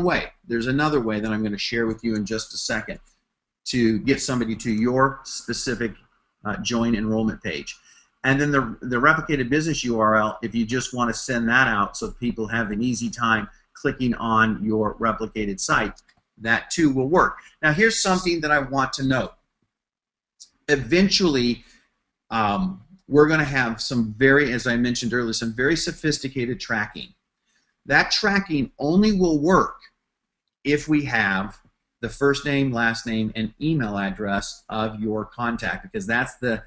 way. There's another way that I'm going to share with you in just a second to get somebody to your specific join enrollment page. And then the replicated business URL, if you just want to send that out so people have an easy time clicking on your replicated site, that too will work. Now here's something that I want to note. Eventually, we're going to have some very, as I mentioned earlier, some very sophisticated tracking. That tracking only will work if we have the first name, last name, and email address of your contact, because that's the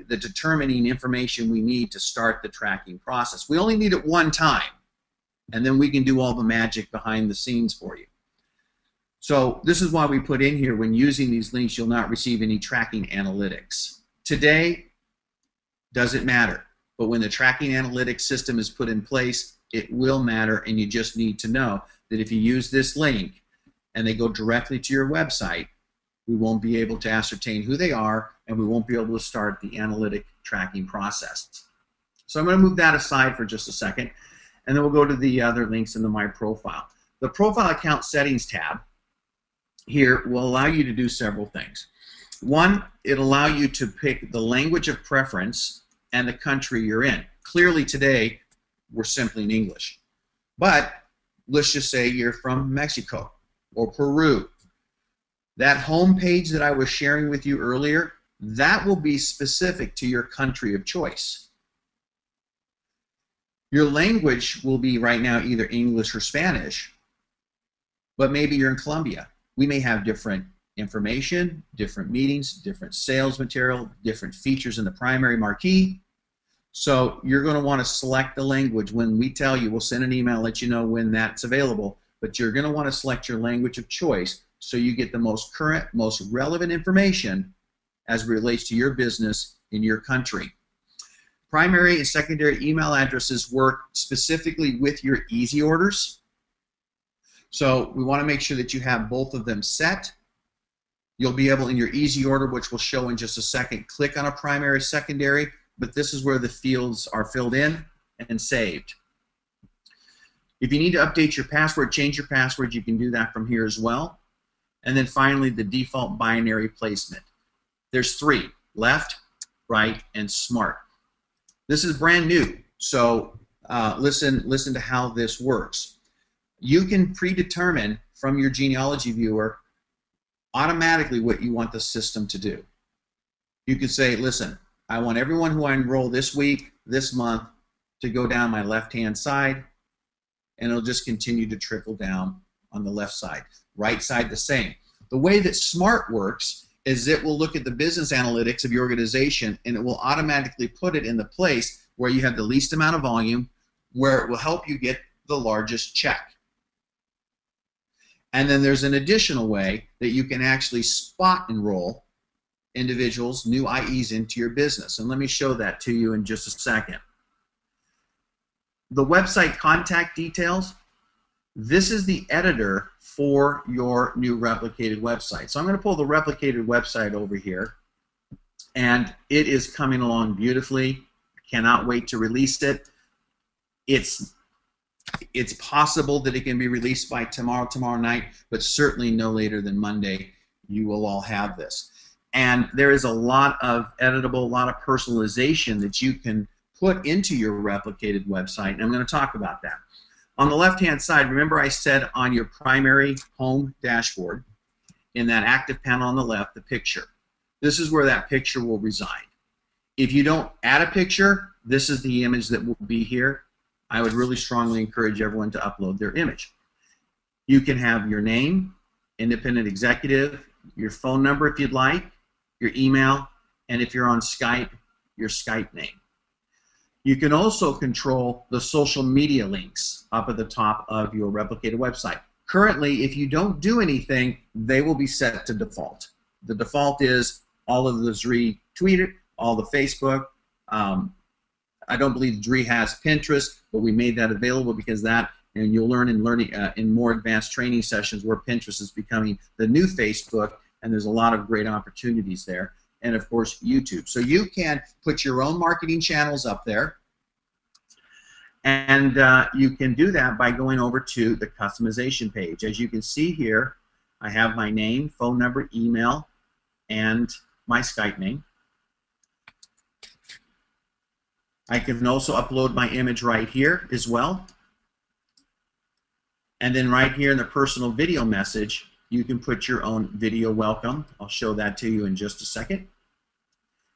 determining information we need to start the tracking process. We only need it one time, and then we can do all the magic behind the scenes for you. So this is why we put in here, when using these links, you'll not receive any tracking analytics. Today, doesn't matter, but when the tracking analytics system is put in place, it will matter, and you just need to know that if you use this link and they go directly to your website, we won't be able to ascertain who they are, and we won't be able to start the analytic tracking process. So I'm going to move that aside for just a second, and then we'll go to the other links in the My Profile. The Profile Account Settings tab here will allow you to do several things. One, it'll allow you to pick the language of preference and the country you're in. Clearly today, we're simply in English. But let's just say you're from Mexico or Peru. That home page that I was sharing with you earlier, that will be specific to your country of choice. Your language will be right now either English or Spanish, but maybe you're in Colombia. We may have different information, different meetings, different sales material, different features in the primary marquee. So you're going to want to select the language. When we tell you, we'll send an email, let you know when that's available, but you're going to want to select your language of choice so you get the most current, most relevant information as it relates to your business in your country. Primary and secondary email addresses work specifically with your easy orders. So we want to make sure that you have both of them set. You'll be able, in your easy order, which we'll show in just a second, click on a primary, secondary, but this is where the fields are filled in and saved. If you need to update your password, change your password, you can do that from here as well. And then finally, the default binary placement. There's three: left, right, and smart. This is brand new, so listen to how this works. You can predetermine from your genealogy viewer automatically what you want the system to do. You could say, listen, I want everyone who I enroll this week, this month, to go down my left-hand side, and it'll just continue to trickle down on the left side. Right side the same. The way that SMART works is it will look at the business analytics of your organization, and it will automatically put it in the place where you have the least amount of volume, where it will help you get the largest check. And then there's an additional way that you can actually spot enroll individuals, new IEs, into your business. And let me show that to you in just a second. The website contact details, this is the editor for your new replicated website. So I'm going to pull the replicated website over here, and it is coming along beautifully. Cannot wait to release it. It's possible that it can be released by tomorrow night, but certainly no later than Monday you will all have this. And there is a lot of editable, a lot of personalization that you can put into your replicated website, and I'm going to talk about that. On the left-hand side, remember I said on your primary home dashboard, in that active panel on the left, the picture. This is where that picture will reside. If you don't add a picture, this is the image that will be here. I would really strongly encourage everyone to upload their image. You can have your name, independent executive, your phone number if you'd like, your email, and if you're on Skype, your Skype name. You can also control the social media links up at the top of your replicated website. Currently, if you don't do anything, they will be set to default. The default is all of the Zrii Twitter, all the Facebook. I don't believe Zrii has Pinterest, but we made that available because that, and you'll learn in more advanced training sessions where Pinterest is becoming the new Facebook, and there's a lot of great opportunities there. And of course, YouTube. So you can put your own marketing channels up there. And you can do that by going over to the customization page. As you can see here, I have my name, phone number, email, and my Skype name. I can also upload my image right here as well. And then right here in the personal video message, you can put your own video welcome. I'll show that to you in just a second.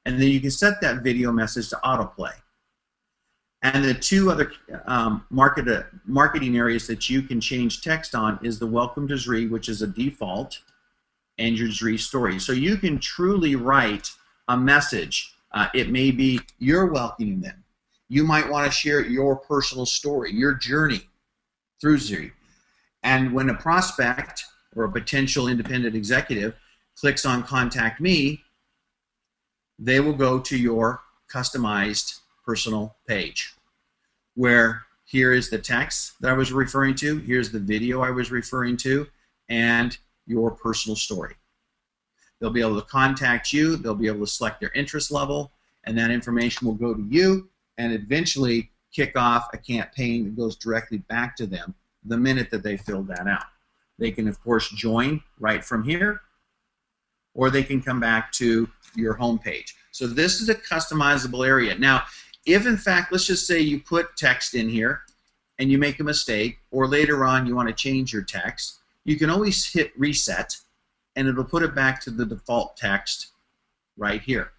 And then you can set that video message to autoplay. And the two other marketing areas that you can change text on is the Welcome to Zrii, which is a default, and your Zrii story. So you can truly write a message. It may be you're welcoming them. You might want to share your personal story, your journey through Zrii. And when a prospect or a potential independent executive clicks on Contact Me, they will go to your customized personal page, where here is the text that I was referring to, here's the video I was referring to, and your personal story. They'll be able to contact you, they'll be able to select their interest level, and that information will go to you and eventually kick off a campaign that goes directly back to them the minute that they filled that out. They can, of course, join right from here, or they can come back to your home page. So this is a customizable area. Now, if in fact, let's just say you put text in here and you make a mistake, or later on you want to change your text, you can always hit reset and it'll put it back to the default text right here.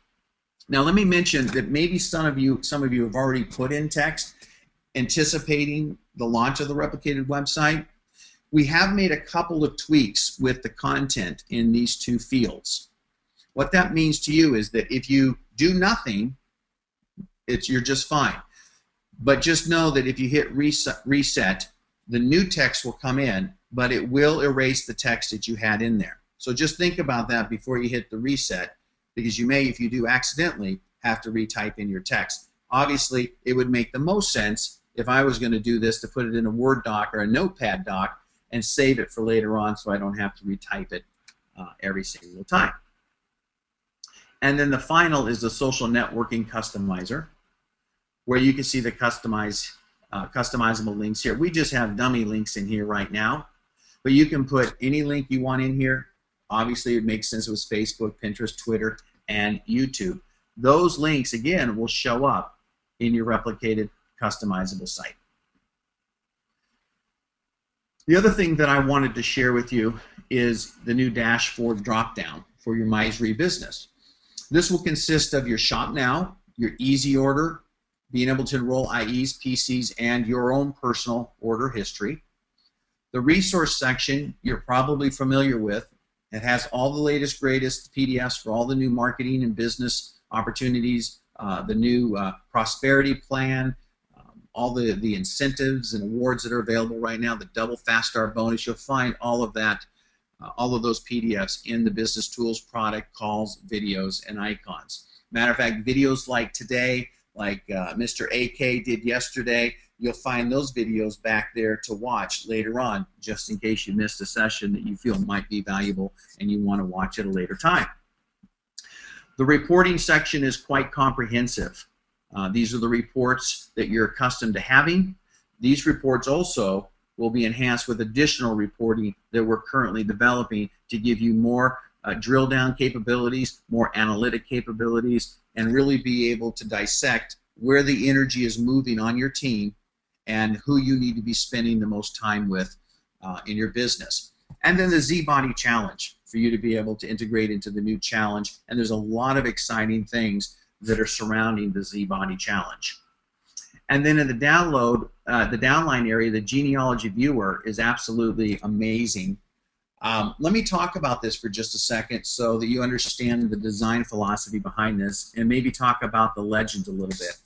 Now let me mention that maybe some of you have already put in text anticipating the launch of the replicated website. We have made a couple of tweaks with the content in these two fields. What that means to you is that if you do nothing, you're just fine. But just know that if you hit reset, the new text will come in, but it will erase the text that you had in there. So just think about that before you hit the reset, because you may, if you do accidentally, have to retype in your text. Obviously, it would make the most sense if I was going to do this to put it in a Word doc or a Notepad doc and save it for later on so I don't have to retype it every single time. And then the final is the social networking customizer, where you can see the customizable links here. We just have dummy links in here right now, but you can put any link you want in here. Obviously, it makes sense with Facebook, Pinterest, Twitter, and YouTube. Those links, again, will show up in your replicated customizable site. The other thing that I wanted to share with you is the new dashboard dropdown for your My Zrii business. This will consist of your Shop Now, your Easy Order, being able to enroll IEs, PCs, and your own personal order history. The resource section you're probably familiar with. It has all the latest, greatest PDFs for all the new marketing and business opportunities, the new prosperity plan, all the incentives and awards that are available right now, the double fast start bonus. You'll find all of that, all of those PDFs in the business tools, product, calls, videos, and icons. Matter of fact, videos like today, like Mr. AK did yesterday, you'll find those videos back there to watch later on, just in case you missed a session that you feel might be valuable and you want to watch at a later time. The reporting section is quite comprehensive. These are the reports that you're accustomed to having. These reports also will be enhanced with additional reporting that we're currently developing to give you more drill down capabilities, more analytic capabilities, and really be able to dissect where the energy is moving on your team and who you need to be spending the most time with in your business. And then the Z-Body Challenge for you to be able to integrate into the new challenge. And there's a lot of exciting things that are surrounding the Z-Body Challenge. And then in the downline area, the genealogy viewer is absolutely amazing. Let me talk about this for just a second so that you understand the design philosophy behind this, and maybe talk about the legend a little bit.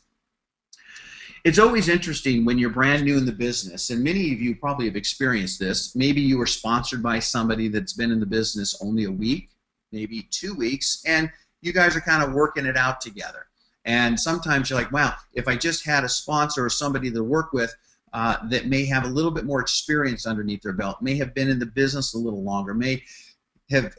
It's always interesting when you're brand new in the business, and many of you probably have experienced this. Maybe you were sponsored by somebody that's been in the business only a week, maybe 2 weeks, and you guys are kind of working it out together. And sometimes you're like, wow, if I just had a sponsor or somebody to work with that may have a little bit more experience underneath their belt, may have been in the business a little longer, may have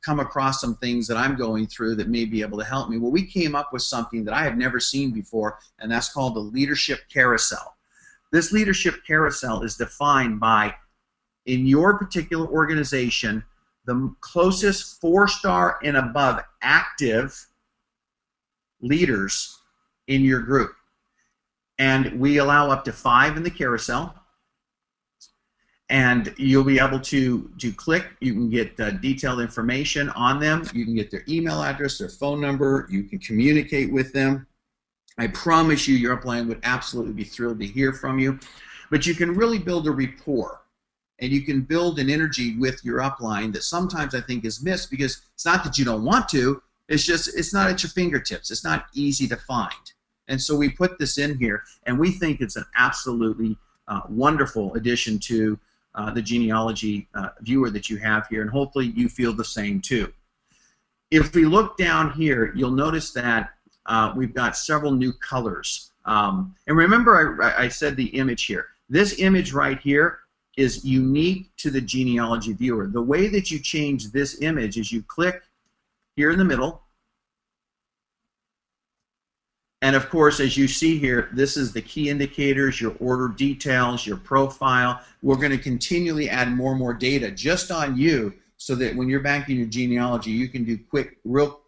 come across some things that I'm going through that may be able to help me. Well, we came up with something that I have never seen before, and that's called the Leadership Carousel. This leadership carousel is defined by, in your particular organization, the closest 4-star and above active leaders in your group. And we allow up to 5 in the carousel. And you'll be able to click. You can get detailed information on them. You can get their email address, their phone number. You can communicate with them. I promise you, your upline would absolutely be thrilled to hear from you. But you can really build a rapport, and you can build an energy with your upline that sometimes I think is missed, because it's not that you don't want to. It's just it's not at your fingertips. It's not easy to find. And so we put this in here, and we think it's an absolutely wonderful addition to the genealogy viewer that you have here, and hopefully you feel the same too. If we look down here, you'll notice that we've got several new colors. And remember, I said the image here. This image right here is unique to the genealogy viewer. The way that you change this image is you click here in the middle. And of course, as you see here, this is the key indicators, your order details, your profile. We're going to continually add more and more data just on you, so that when you're back in your genealogy, you can do quick, real,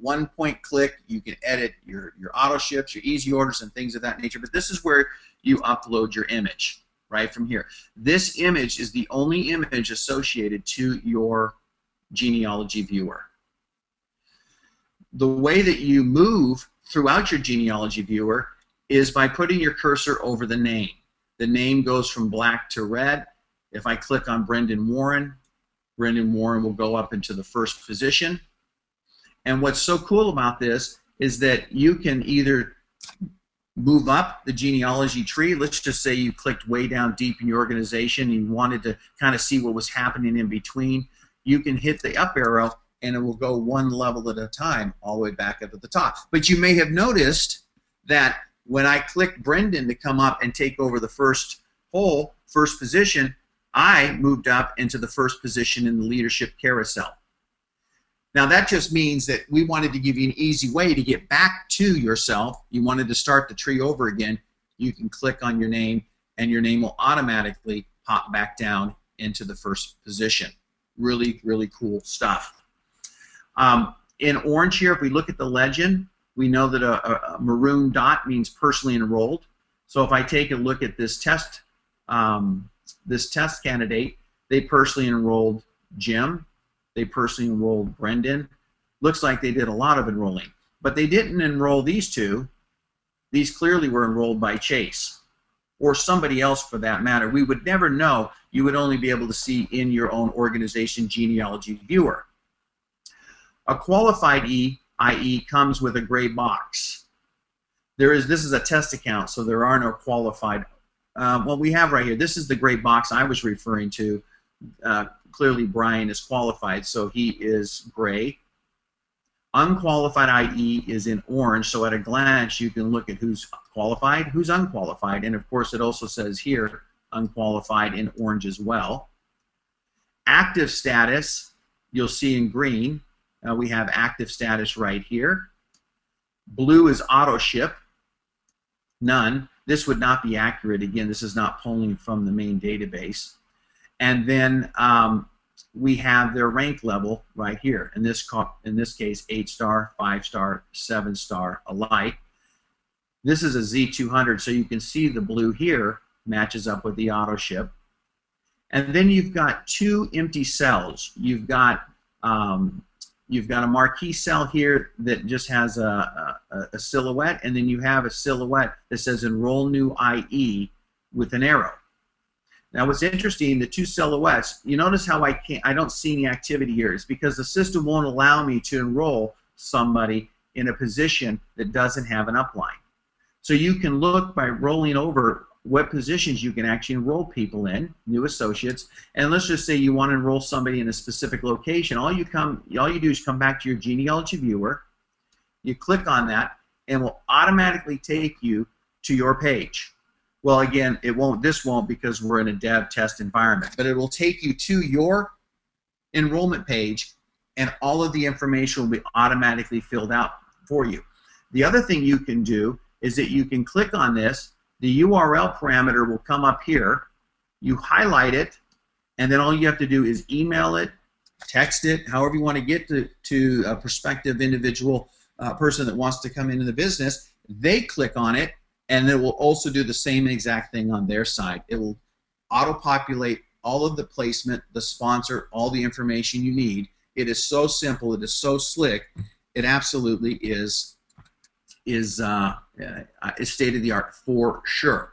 one-point click. You can edit your auto ships, your easy orders, and things of that nature. But this is where you upload your image, right from here. This image is the only image associated to your genealogy viewer. The way that you move throughout your genealogy viewer is by putting your cursor over the name. The name goes from black to red. If I click on Brendan Warren will go up into the first position. And what's so cool about this is that you can either move up the genealogy tree. Let's just say you clicked way down deep in your organization and you wanted to kind of see what was happening in between. You can hit the up arrow, and it will go one level at a time all the way back up at the top. But you may have noticed that when I clicked Brendan to come up and take over the first position, I moved up into the first position in the leadership carousel. Now that just means that we wanted to give you an easy way to get back to yourself. You wanted to start the tree over again. You can click on your name, and your name will automatically pop back down into the first position. Really, really cool stuff. In orange here, if we look at the legend, we know that a maroon dot means personally enrolled. So if I take a look at this test candidate, they personally enrolled Jim. They personally enrolled Brendan. Looks like they did a lot of enrolling. But they didn't enroll these two. These clearly were enrolled by Chase, or somebody else for that matter. We would never know. You would only be able to see in your own organization genealogy viewer. A qualified IE comes with a gray box. This is a test account, so there are no qualified. Well, we have right here. This is the gray box I was referring to. Clearly, Brian is qualified, so he is gray. Unqualified IE is in orange, so at a glance you can look at who's qualified, who's unqualified, and of course it also says here unqualified in orange as well. Active status, you'll see in green. We have active status right here. Blue is auto ship, none. This would not be accurate. Again, this is not pulling from the main database. And then we have their rank level right here. In this case, 8-star, 5-star, 7-star alike. This is a Z200, so you can see the blue here matches up with the auto ship. And then you've got two empty cells. You've got a marquee cell here that just has a silhouette, and then you have a silhouette that says enroll new IE with an arrow. Now what's interesting, the two silhouettes, you notice how I don't see any activity here. It's because the system won't allow me to enroll somebody in a position that doesn't have an upline. So you can look by rolling over what positions you can actually enroll people in, new associates, and let's just say you want to enroll somebody in a specific location. All you do is come back to your genealogy viewer, you click on that, and it will automatically take you to your page. Well, again, this won't because we're in a dev test environment, but it will take you to your enrollment page, and all of the information will be automatically filled out for you. The other thing you can do is that you can click on this, the URL parameter will come up here. You highlight it, and then all you have to do is email it, text it, however you want to get to a prospective individual person that wants to come into the business. They click on it, and it will also do the same exact thing on their side. It will auto-populate all of the placement, the sponsor, all the information you need. It is so simple. It is so slick. It absolutely is state-of-the-art for sure.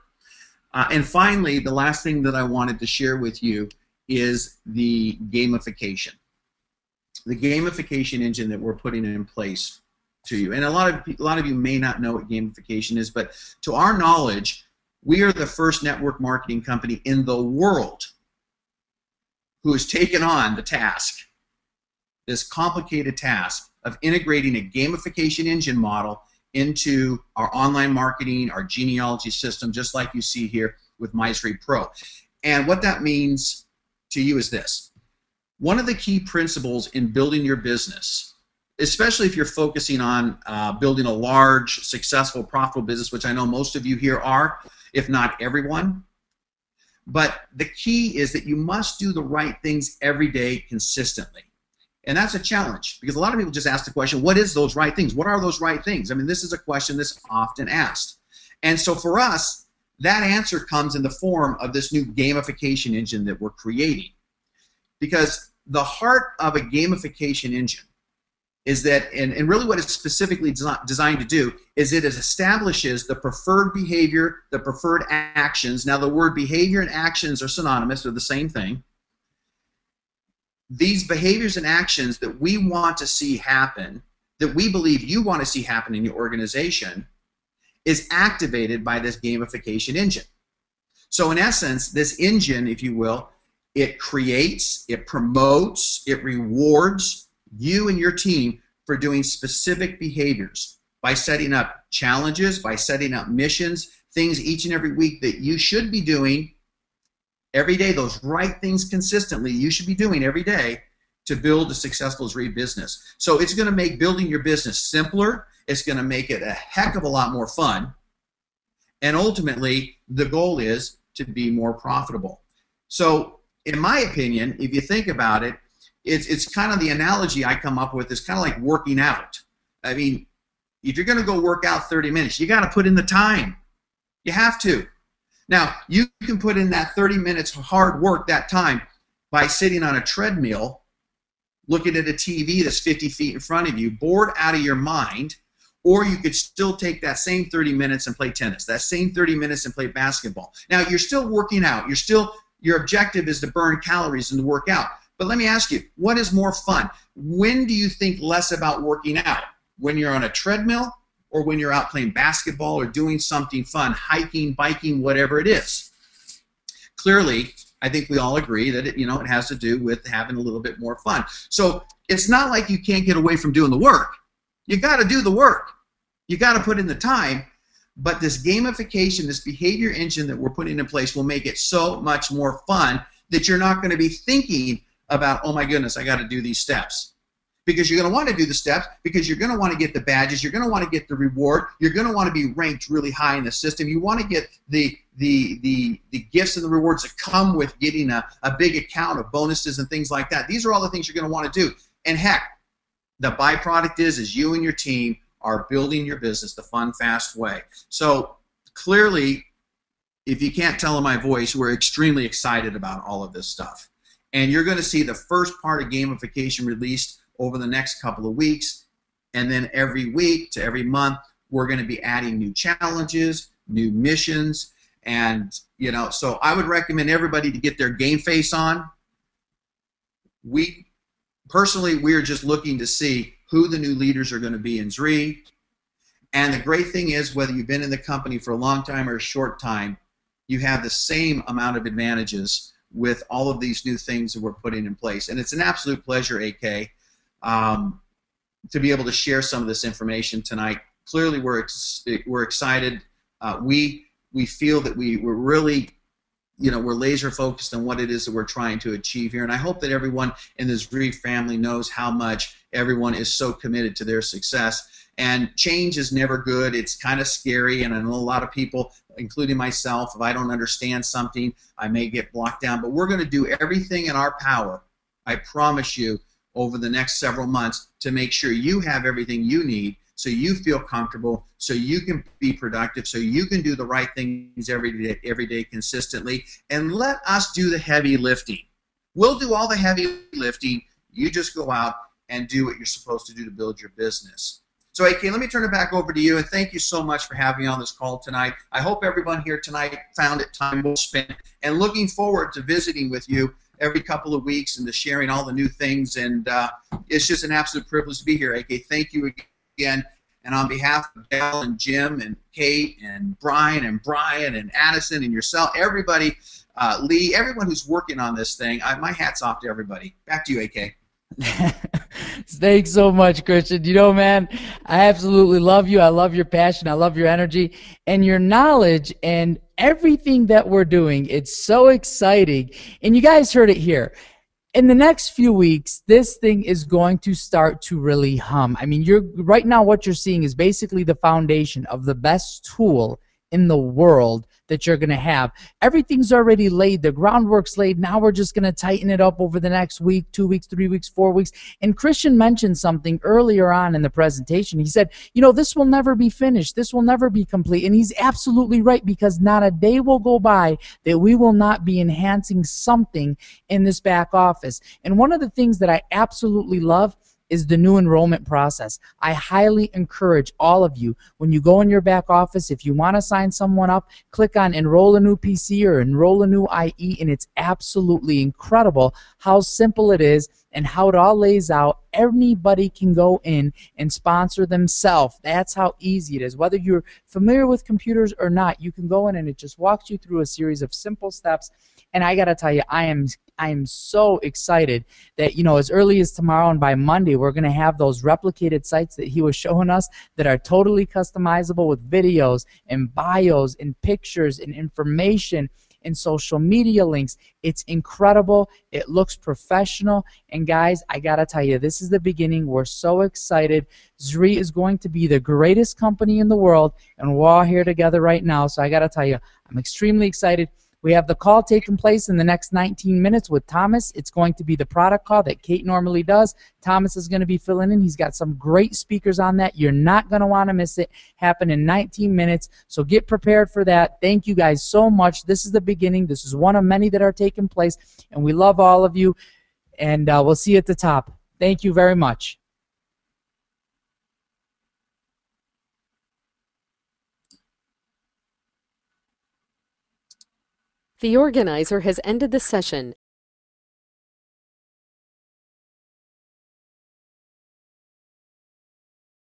And finally, the last thing that I wanted to share with you is the gamification. The gamification engine that we're putting in place to you. And a lot of you may not know what gamification is, but to our knowledge, we are the first network marketing company in the world who has taken on the task, this complicated task of integrating a gamification engine model into our online marketing, our genealogy system, just like you see here with Zrii Pro. And what that means to you is this. One of the key principles in building your business, especially if you're focusing on building a large, successful, profitable business, which I know most of you here are, if not everyone, but the key is that you must do the right things every day consistently. And that's a challenge, because a lot of people just ask the question, what is those right things? What are those right things? I mean, this is a question that's often asked. And so for us, that answer comes in the form of this new gamification engine that we're creating. Because the heart of a gamification engine is that, and really what it's specifically designed to do, is it establishes the preferred behavior, the preferred actions. Now the word behavior and actions are synonymous, they're the same thing. These behaviors and actions that we want to see happen, that we believe you want to see happen in your organization, is activated by this gamification engine. So in essence, this engine, if you will, it creates, it promotes, it rewards you and your team for doing specific behaviors by setting up challenges, by setting up missions, things each and every week that you should be doing every day, those right things consistently you should be doing every day to build a successful Zrii business. So it's going to make building your business simpler. It's going to make it a heck of a lot more fun. And ultimately, the goal is to be more profitable. So in my opinion, if you think about it, it's kind of the analogy I come up with is kind of like working out. I mean, if you're going to go work out 30 minutes, you got to put in the time. You have to. Now, you can put in that 30 minutes hard work, that time, by sitting on a treadmill, looking at a TV that's 50 feet in front of you, bored out of your mind, or you could still take that same 30 minutes and play tennis, that same 30 minutes and play basketball. Now, you're still working out. Your objective is to burn calories and to work out. But let me ask you, what is more fun? When do you think less about working out? When you're on a treadmill, or when you're out playing basketball or doing something fun, hiking, biking, whatever it is? Clearly, I think we all agree that it has to do with having a little bit more fun. So it's not like you can't get away from doing the work. You got to do the work. You got to put in the time. But this gamification, this behavior engine that we're putting in place will make it so much more fun that you're not going to be thinking about, oh my goodness, I got to do these steps. Because you're going to want to do the steps, because you're going to want to get the badges, you're going to want to get the reward, you're going to want to be ranked really high in the system, you want to get the gifts and the rewards that come with getting a big account of bonuses and things like that. These are all the things you're going to want to do. And heck, the byproduct is you and your team are building your business the fun, fast way. So clearly, if you can't tell in my voice, we're extremely excited about all of this stuff. And you're going to see the first part of gamification released over the next couple of weeks, and then every week to every month we're going to be adding new challenges, new missions, and so I would recommend everybody to get their game face on. Personally, we're just looking to see who the new leaders are going to be in Zrii, and the great thing is, whether you've been in the company for a long time or a short time, you have the same amount of advantages with all of these new things that we're putting in place. And it's an absolute pleasure, AK, to be able to share some of this information tonight. Clearly, we're excited. We feel that we're really, we're laser focused on what it is that we're trying to achieve here. And I hope that everyone in the Zrii family knows how much everyone is so committed to their success. And change is never good. It's kind of scary, and I know a lot of people including myself. If I don't understand something, I may get blocked down. But we're going to do everything in our power, I promise you, over the next several months to make sure you have everything you need so you feel comfortable, so you can be productive, so you can do the right things every day consistently, and let us do the heavy lifting. We'll do all the heavy lifting. You just go out and do what you're supposed to do to build your business. So, AK, let me turn it back over to you, and thank you so much for having me on this call tonight. I hope everyone here tonight found it time well spent, and looking forward to visiting with you every couple of weeks and to sharing all the new things. And it's just an absolute privilege to be here, AK. Thank you again. And on behalf of Dale and Jim and Kate and Brian and Addison and yourself, everybody, Lee, everyone who's working on this thing, my hat's off to everybody. Back to you, AK. Thanks so much, Christian. You know, man, I absolutely love you. I love your passion. I love your energy and your knowledge and everything that we're doing. It's so exciting. And you guys heard it here. In the next few weeks, this thing is going to start to really hum. I mean, right now what you're seeing is basically the foundation of the best tool in the world that you're going to have. Everything's already laid. The groundwork's laid. Now we're just going to tighten it up over the next week, 2 weeks, 3 weeks, 4 weeks. And Christian mentioned something earlier on in the presentation. He said, you know, this will never be finished. This will never be complete. And he's absolutely right, because not a day will go by that we will not be enhancing something in this back office. And one of the things that I absolutely love is the new enrollment process. I highly encourage all of you, when you go in your back office, if you want to sign someone up, click on enroll a new PC or enroll a new IE, and it's absolutely incredible how simple it is and how it all lays out. Anybody can go in and sponsor themselves. That's how easy it is. Whether you're familiar with computers or not, you can go in and it just walks you through a series of simple steps. And I got to tell you, I am so excited that, you know, as early as tomorrow and by Monday, we're going to have those replicated sites that he was showing us that are totally customizable with videos and bios and pictures and information and social media links. It's incredible. It looks professional. And guys, I got to tell you, this is the beginning. We're so excited. Zrii is going to be the greatest company in the world, and we're all here together right now. So I got to tell you, I'm extremely excited. We have the call taking place in the next 19 minutes with Thomas. It's going to be the product call that Kate normally does. Thomas is going to be filling in. He's got some great speakers on that. You're not going to want to miss it. Happen in 19 minutes. So get prepared for that. Thank you guys so much. This is the beginning. This is one of many that are taking place. And we love all of you. And we'll see you at the top. Thank you very much. The organizer has ended the session.